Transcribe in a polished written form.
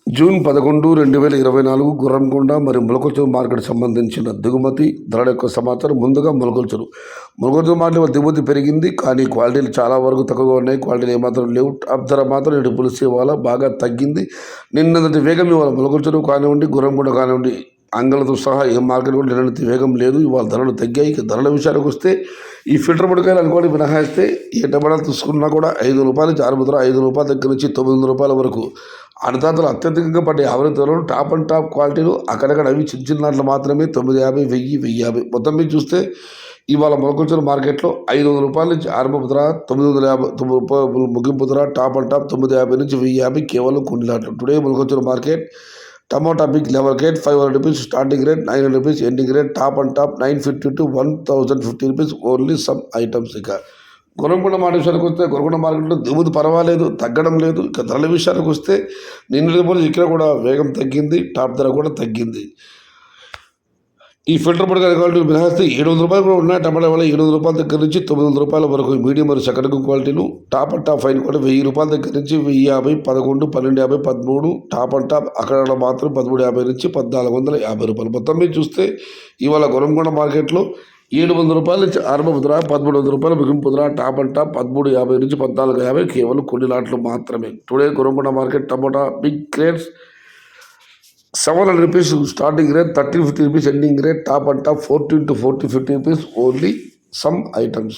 June 11, 2024 Gurramkonda మరియు Molakalacheruvu market సంబంధించిన దిగుమతి ధరల యొక్క సమాచారం. ముందుగా మొలకల్చెరువు మార్కెట్లో దిగుమతి పెరిగింది, కానీ క్వాలిటీలు చాలా వరకు తక్కువగా ఉన్నాయి. క్వాలిటీలు ఏమాత్రం లేవు. టాప్ ధర మాత్రం ఇటు పులిసి ఇవాళ బాగా తగ్గింది. నిన్నటి వేగం ఇవాళ మొలకల్చెరువు కానివ్వండి, గుర్రంకొండ కానివ్వండి, అంగళతో సహా ఏ మార్కెట్ కూడా నిన్నటి వేగం లేదు. ఇవాళ ధరలు తగ్గాయి. ఇక ధరల విషయానికి వస్తే ఈ ఫిల్టర్ పొడికాయలు అనుకోండి మినహాయిస్తే ఏ టమాటాలు తీసుకున్నా కూడా ₹5 నుంచి ఆరంభ ₹5 దగ్గర నుంచి ₹900 వరకు అన్నదాతలు అత్యధికంగా పడ్డాయి. ధరలు టాప్ అండ్ టాప్ క్వాలిటీలు అక్కడక్కడ అవి చిన్న చిన్న దాంట్లో మాత్రమే ₹950, $1000, మొత్తం మీద చూస్తే ఇవాళ మొలకల్చెరువు మార్కెట్లో ₹500 నుంచి ఆరంభ ధర, ₹950 ముగింపు ధర, టాప్ అండ్ టాప్ ₹950 నుంచి $1050 కేవలం కొన్ని లాట్లు. Today Molakalacheruvu market tomato big level rate ₹500 starting rate, ₹900 ending rate, top and top ₹950 to ₹1050 only some items. ఇక గుర్రంకొండ మాట విషయానికి వస్తే గుర్రంకొండ మార్కెట్లో దిగుమతి పర్వాలేదు, తగ్గడం లేదు. ఇక ధరల విషయానికి వస్తే నిన్నటి పోలి ఇక్కడ కూడా వేగం తగ్గింది, టాప్ ధర కూడా తగ్గింది. ఈ ఫిల్టర్ పొడికాయల క్వాలిటీ మినహాయిస్తే ₹700 కూడా ఉన్నాయి. టమాటా వల్ల ₹700 దగ్గర నుంచి ₹900 వరకు మీడియం మరియు సెకండ్ క్వాలిటీలు. టాప్ అండ్ టాప్ ఫైన్ కూడా ₹1000 దగ్గర నుంచి $1050, $11, $1250, $13. టాప్ అండ్ టాప్ అక్కడ మాత్రం $1350 నుంచి $1450. మొత్తం మీద చూస్తే ఇవాళ గుర్రంకొండ మార్కెట్లో ₹700 నుంచి ఆరంభ ధర, $1300 ముగింపు ధర, టాప్ అండ్ టాప్ $1350 నుంచి $1450 కేవలం కొన్ని లాట్లు మాత్రమే. Today Gurramkonda market tomato big crates ₹700 starting rate, ₹1350 ending rate, top and top ₹14 to ₹1450 only some items.